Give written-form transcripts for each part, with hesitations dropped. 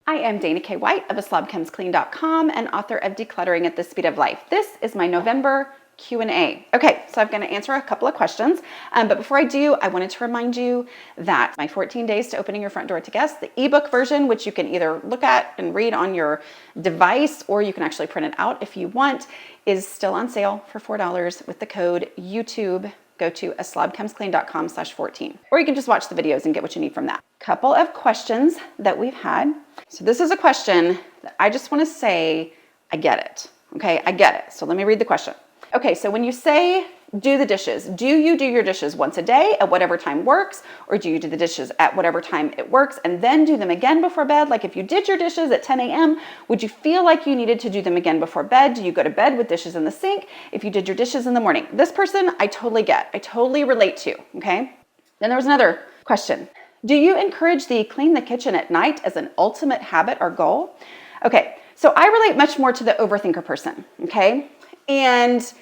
I am Dana K. White of aslobcomesclean.com and author of Decluttering at the Speed of Life. This is my November Q&A. Okay, so I'm going to answer a couple of questions, but before I do, I wanted to remind you that my 14 Days to Opening Your Front Door to Guests, the ebook version, which you can either look at and read on your device, or you can actually print it out if you want, is still on sale for $4 with the code YouTube. Go to aslobcomesclean.com/14, or you can just watch the videos and get what you need from that. Couple of questions that we've had. So this is a question that I just want to say, I get it. Okay, I get it. So let me read the question. Okay, so when you say do the dishes, do you do your dishes once a day at whatever time works, or do you do the dishes at whatever time it works and then do them again before bed? Like if you did your dishes at 10 a.m., would you feel like you needed to do them again before bed? Do you go to bed with dishes in the sink if you did your dishes in the morning? This person, I totally get. I totally relate to, okay? Then there was another question. Do you encourage the clean the kitchen at night as an ultimate habit or goal? Okay, so I relate much more to the overthinker person, okay? And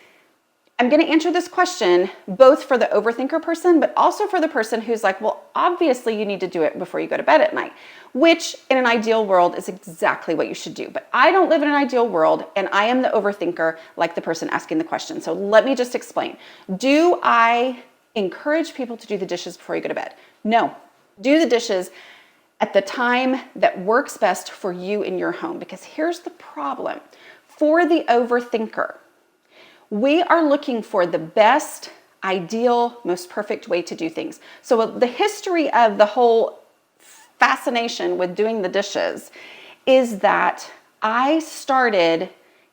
I'm going to answer this question both for the overthinker person, but also for the person who's like, well, obviously you need to do it before you go to bed at night, which in an ideal world is exactly what you should do. But I don't live in an ideal world, and I am the overthinker like the person asking the question. So let me just explain. Do I encourage people to do the dishes before you go to bed? No. Do the dishes at the time that works best for you in your home, because here's the problem. For the overthinker, we are looking for the best, ideal, most perfect way to do things. So the history of the whole fascination with doing the dishes is that I started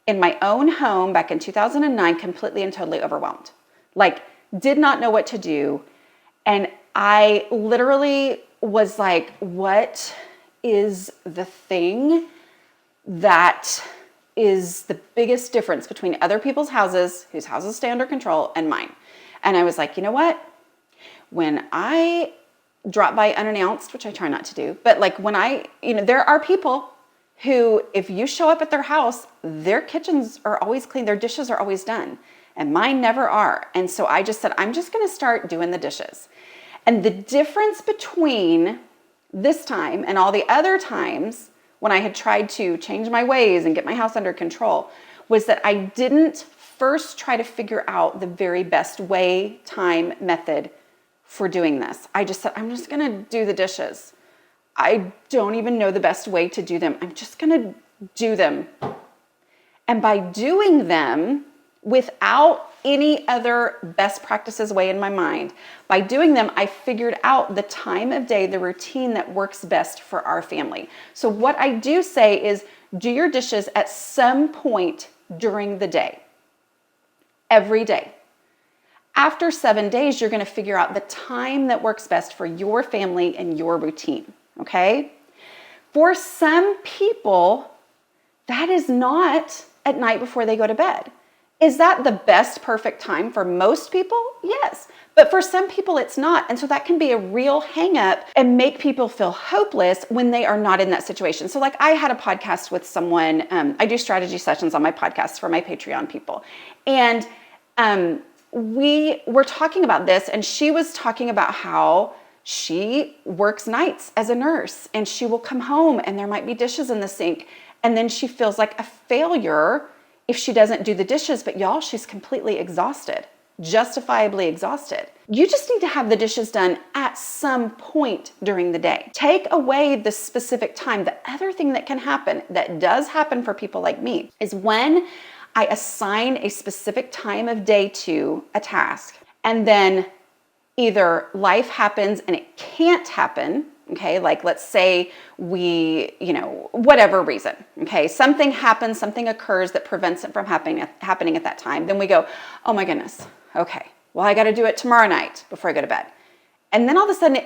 in my own home back in 2009, completely and totally overwhelmed. Like, did not know what to do. And I literally was like, what is the thing that is the biggest difference between other people's houses, whose houses stay under control, and mine? And I was like, you know what? When I drop by unannounced, which I try not to do, but like when there are people who, if you show up at their house, their kitchens are always clean, their dishes are always done, and mine never are. And so I just said, I'm just going to start doing the dishes. And the difference between this time and all the other times when I had tried to change my ways and get my house under control was that I didn't first try to figure out the very best way, time, method for doing this. I just said, I'm just going to do the dishes. I don't even know the best way to do them. I'm just going to do them. And by doing them without any other best practices way in my mind, by doing them, I figured out the time of day, the routine that works best for our family. So what I do say is do your dishes at some point during the day, every day. After 7 days, you're going to figure out the time that works best for your family and your routine, okay? For some people, that is not at night before they go to bed. Is that the best perfect time for most people? Yes. But for some people, it's not. And so that can be a real hang up and make people feel hopeless when they are not in that situation. So like I had a podcast with someone, I do strategy sessions on my podcast for my Patreon people. And we were talking about this, and she was talking about how she works nights as a nurse, and she will come home and there might be dishes in the sink. And then she feels like a failure if she doesn't do the dishes, but y'all, she's completely exhausted, justifiably exhausted. You just need to have the dishes done at some point during the day. Take away the specific time. The other thing that can happen, that does happen for people like me, is when I assign a specific time of day to a task, and then either life happens and it can't happen, okay, like let's say we, whatever reason, okay, something happens, something occurs that prevents it from happening at that time. Then we go, oh my goodness, okay, well, I got to do it tomorrow night before I go to bed. And then all of a sudden,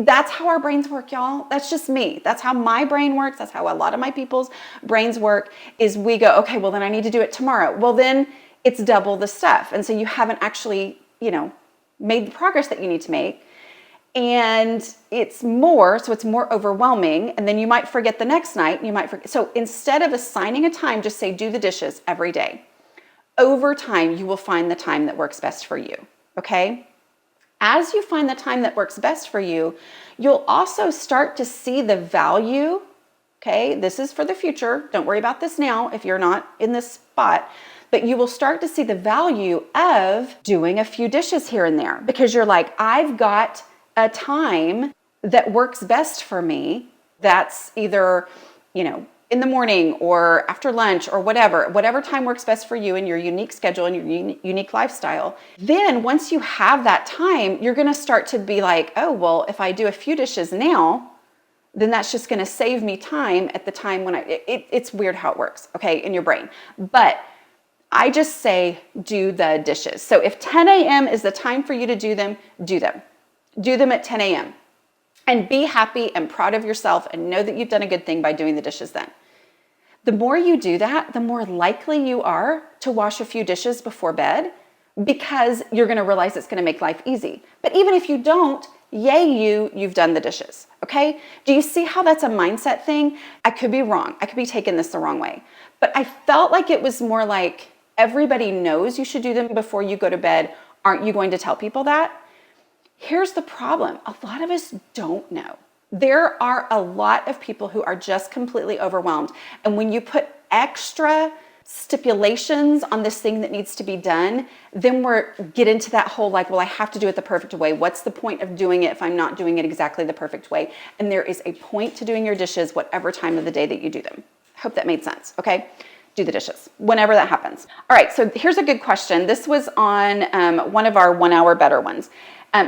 that's how our brains work, y'all. That's just me. That's how my brain works. That's how a lot of my people's brains work, is we go, okay, well, then I need to do it tomorrow. Well, then it's double the stuff. And so you haven't actually, made the progress that you need to make. And it's more overwhelming. And then you might forget the next night. So instead of assigning a time, just say, do the dishes every day. Over time, you will find the time that works best for you. Okay? As you find the time that works best for you, you'll also start to see the value Okay, this is for the future. Don't worry about this now if you're not in this spot. But you will start to see the value of doing a few dishes here and there because you're like, I've got a time that works best for me. That's either, in the morning or after lunch or whatever time works best for you and your unique schedule and your unique lifestyle. Then once you have that time, you're going to start to be like, oh, well, if I do a few dishes now, then that's just going to save me time at the time when it's weird how it works, okay, in your brain. But I just say do the dishes. So if 10 a.m. is the time for you to do them, do them. Do them at 10 a.m. And be happy and proud of yourself and know that you've done a good thing by doing the dishes then. The more you do that, the more likely you are to wash a few dishes before bed because you're going to realize it's going to make life easy. But even if you don't, yay you've done the dishes, okay? Do you see how that's a mindset thing? I could be wrong. I could be taking this the wrong way. But I felt like it was more like everybody knows you should do them before you go to bed. Aren't you going to tell people that? Here's the problem. A lot of us don't know. There are a lot of people who are just completely overwhelmed. And when you put extra stipulations on this thing that needs to be done, then get into that whole like, well, I have to do it the perfect way. What's the point of doing it if I'm not doing it exactly the perfect way? And there is a point to doing your dishes whatever time of the day that you do them. Hope that made sense, okay? Do the dishes whenever that happens. All right, so here's a good question. This was on one of our 1 hour better ones.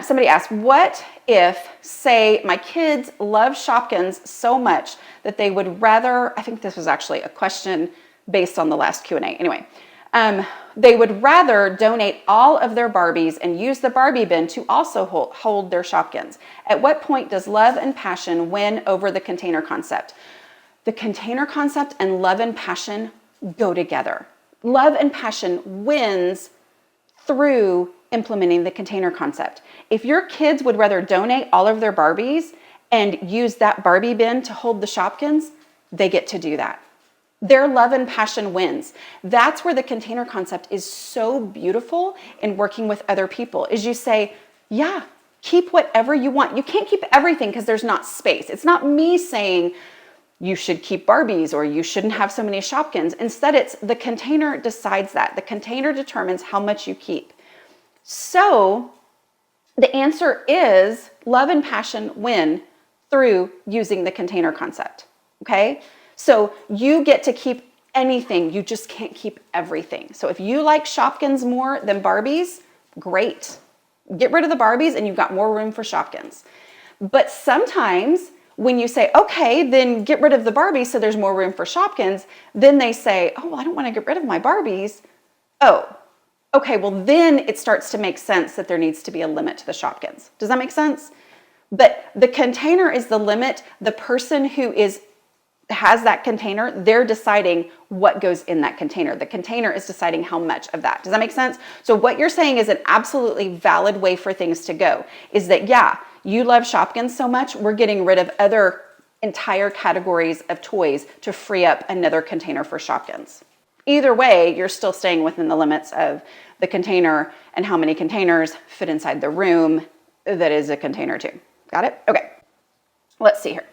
Somebody asked, what if, say, my kids love Shopkins so much that they would rather, I think this was actually a question based on the last Q&A. Anyway, they would rather donate all of their Barbies and use the Barbie bin to also hold their Shopkins. At what point does love and passion win over the container concept? The container concept and love and passion go together. Love and passion wins through implementing the container concept. If your kids would rather donate all of their Barbies and use that Barbie bin to hold the Shopkins, they get to do that. Their love and passion wins. That's where the container concept is so beautiful in working with other people, is you say, yeah, keep whatever you want. You can't keep everything because there's not space. It's not me saying you should keep Barbies or you shouldn't have so many Shopkins. Instead, it's the container decides that. The container determines how much you keep. So the answer is love and passion win through using the container concept, okay? So you get to keep anything, you just can't keep everything. So if you like Shopkins more than Barbies, great. Get rid of the Barbies and you've got more room for Shopkins. But sometimes when you say, okay, then get rid of the Barbies so there's more room for Shopkins, then they say, oh, well, I don't want to get rid of my Barbies. Oh, okay, well then it starts to make sense that there needs to be a limit to the Shopkins. Does that make sense? But the container is the limit. The person who has that container, they're deciding what goes in that container. The container is deciding how much of that. Does that make sense? So what you're saying is an absolutely valid way for things to go, is that, yeah, you love Shopkins so much, we're getting rid of other entire categories of toys to free up another container for Shopkins. Either way, you're still staying within the limits of the container and how many containers fit inside the room that is a container too. Got it? Okay. Let's see here.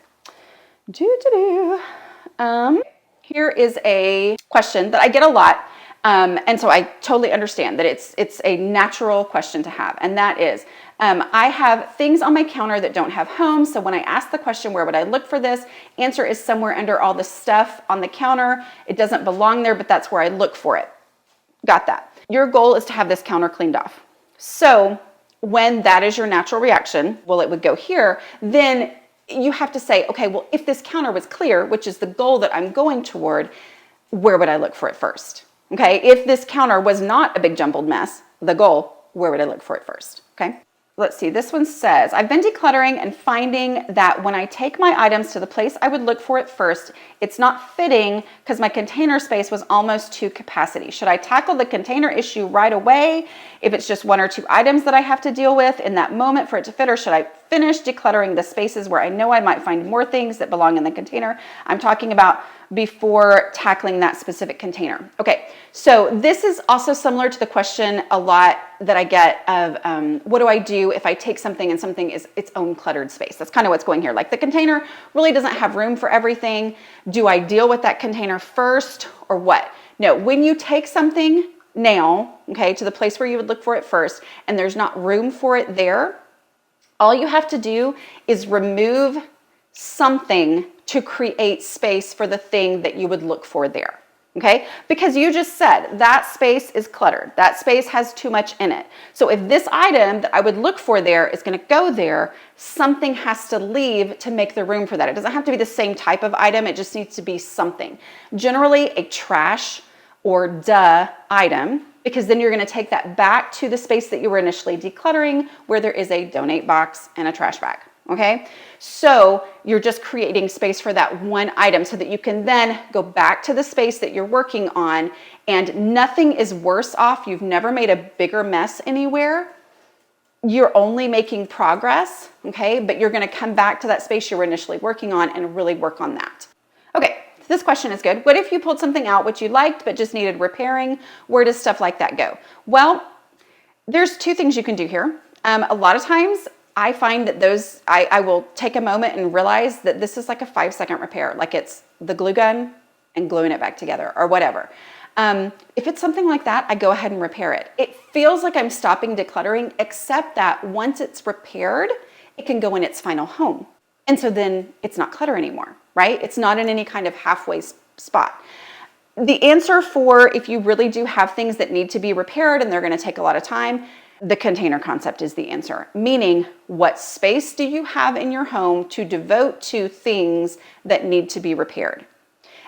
Here is a question that I get a lot. And so I totally understand that it's a natural question to have. And that is, I have things on my counter that don't have homes. So when I ask the question, where would I look for this? Answer is somewhere under all the stuff on the counter. It doesn't belong there, but that's where I look for it. Got that. Your goal is to have this counter cleaned off. So when that is your natural reaction, well, it would go here, then you have to say, okay, well, if this counter was clear, which is the goal that I'm going toward, where would I look for it first? Okay, if this counter was not a big jumbled mess, the goal, where would I look for it first? Okay, let's see, this one says, I've been decluttering and finding that when I take my items to the place I would look for it first, it's not fitting because my container space was almost to capacity. Should I tackle the container issue right away if it's just one or two items that I have to deal with in that moment for it to fit, or should I finished decluttering the spaces where I know I might find more things that belong in the container. I'm talking about before tackling that specific container. Okay, so this is also similar to the question a lot that I get of what do I do if I take something and something is its own cluttered space? That's kind of what's going here. Like the container really doesn't have room for everything. Do I deal with that container first or what? No, when you take something now, okay, to the place where you would look for it first, and there's not room for it there, all you have to do is remove something to create space for the thing that you would look for there. Okay, because you just said that space is cluttered. That space has too much in it. So if this item that I would look for there is going to go there, something has to leave to make the room for that. It doesn't have to be the same type of item. It just needs to be something. Generally a trash or duh item, because then you're going to take that back to the space that you were initially decluttering, where there is a donate box and a trash bag. Okay, so you're just creating space for that one item so that you can then go back to the space that you're working on, and nothing is worse off. You've never made a bigger mess anywhere. You're only making progress, okay, but you're going to come back to that space you were initially working on and really work on that. Okay, so this question is good. What if you pulled something out which you liked but just needed repairing? Where does stuff like that go? Well, there's two things you can do here. A lot of times I find that I will take a moment and realize that this is like a 5-second repair, like it's the glue gun and gluing it back together or whatever. If it's something like that, I go ahead and repair it. It feels like I'm stopping decluttering, except that once it's repaired, it can go in its final home. And so then it's not clutter anymore, right? It's not in any kind of halfway spot. The answer for if you really do have things that need to be repaired and they're going to take a lot of time, the container concept is the answer. Meaning, what space do you have in your home to devote to things that need to be repaired?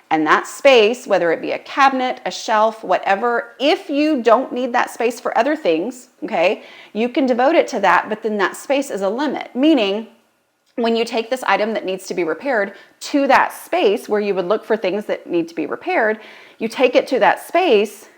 And that space, whether it be a cabinet, a shelf, whatever, if you don't need that space for other things, okay, you can devote it to that, but then that space is a limit. Meaning, when you take this item that needs to be repaired to that space where you would look for things that need to be repaired, you take it to that space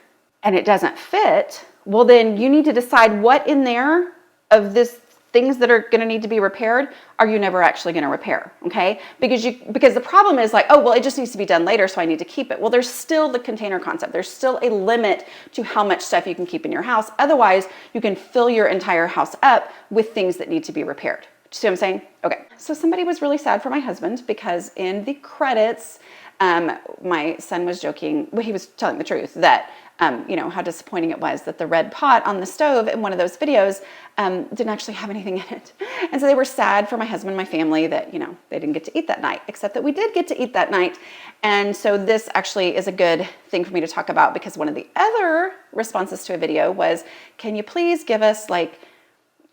and it doesn't fit, well, then you need to decide what in there of this things that are going to need to be repaired are you never actually going to repair, okay? Because the problem is like, oh, well, it just needs to be done later, so I need to keep it. Well, there's still the container concept. There's still a limit to how much stuff you can keep in your house. Otherwise, you can fill your entire house up with things that need to be repaired. Do you see what I'm saying? Okay. So somebody was really sad for my husband because in the credits, my son was joking. Well, he was telling the truth that how disappointing it was that the red pot on the stove in one of those videos didn't actually have anything in it. And so they were sad for my husband and my family that, they didn't get to eat that night, except that we did get to eat that night. And so this actually is a good thing for me to talk about because one of the other responses to a video was, can you please give us like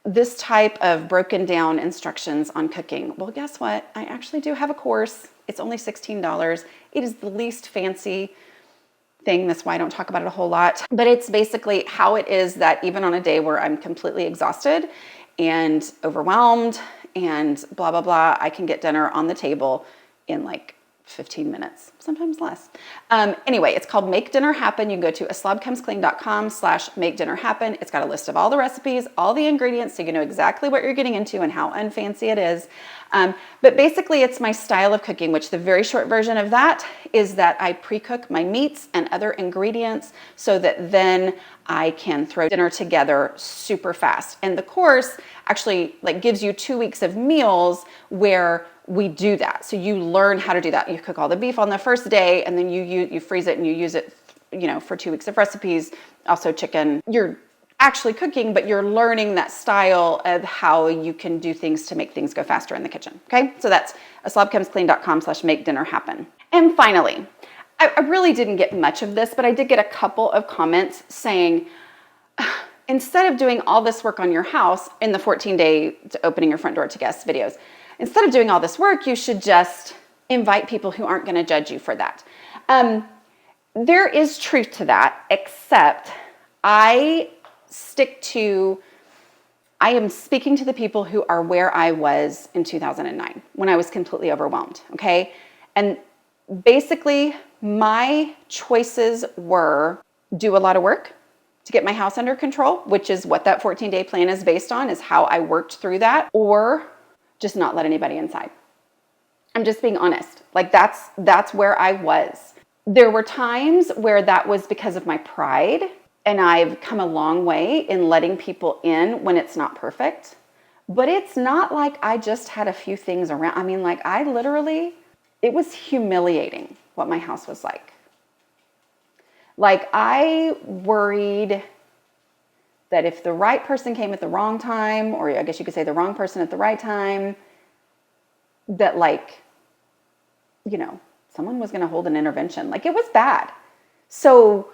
this type of broken down instructions on cooking? Well, guess what? I actually do have a course. It's only $16. It is the least fancy thing. That's why I don't talk about it a whole lot. But it's basically how it is that even on a day where I'm completely exhausted and overwhelmed and blah, blah, blah, I can get dinner on the table in like 15 minutes, sometimes less. Anyway, it's called Make Dinner Happen. You can go to aslobcomesclean.com/make-dinner-happen. It's got a list of all the recipes, all the ingredients, so you know exactly what you're getting into and how unfancy it is. But basically it's my style of cooking, which the very short version of that is that I pre-cook my meats and other ingredients so that then I can throw dinner together super fast. And the course actually like gives you 2 weeks of meals where we do that. So you learn how to do that. You cook all the beef on the first day and then you freeze it and you use it, for 2 weeks of recipes. Also chicken. You're actually cooking, but you're learning that style of how you can do things to make things go faster in the kitchen. Okay. So that's aslobcomesclean.com/make-dinner-happen. And finally, I really didn't get much of this, but I did get a couple of comments saying, instead of doing all this work on your house in the 14-day opening your front door to guests videos, instead of doing all this work, you should just invite people who aren't going to judge you for that. There is truth to that, except I am speaking to the people who are where I was in 2009 when I was completely overwhelmed, okay? And basically, my choices were do a lot of work to get my house under control, which is what that 14-day plan is based on, is how I worked through that, or just not let anybody inside. I'm just being honest. Like that's where I was. There were times where that was because of my pride, and I've come a long way in letting people in when it's not perfect. But it's not like I just had a few things around. I mean, like it was humiliating what my house was like. Like I worried that if the right person came at the wrong time, or I guess you could say the wrong person at the right time, that someone was going to hold an intervention. Like it was bad. So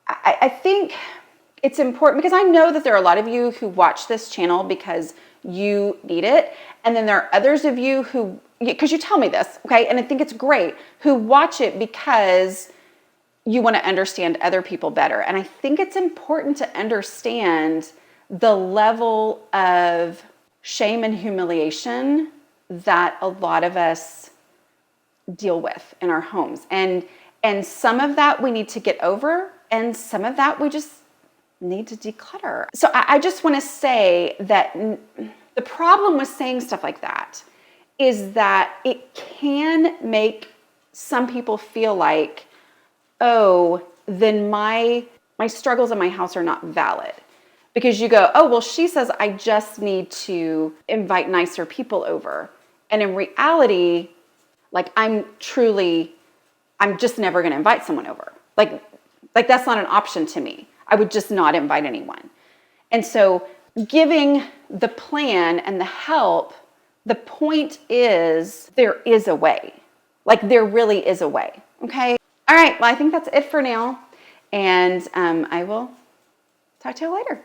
I think it's important because I know that there are a lot of you who watch this channel because you need it. And then there are others of you who, because you tell me this, okay? And I think it's great, who watch it because you want to understand other people better. And I think it's important to understand the level of shame and humiliation that a lot of us deal with in our homes. And some of that we need to get over, and some of that we just need to declutter. So I just want to say that the problem with saying stuff like that is that it can make some people feel like, oh, then my struggles in my house are not valid. Because you go, oh, well, she says I just need to invite nicer people over. And in reality, like I'm just never going to invite someone over. Like that's not an option to me. I would just not invite anyone. And so giving the plan and the help, the point is there is a way. Like there really is a way. Okay. All right. Well, I think that's it for now. And I will talk to you later.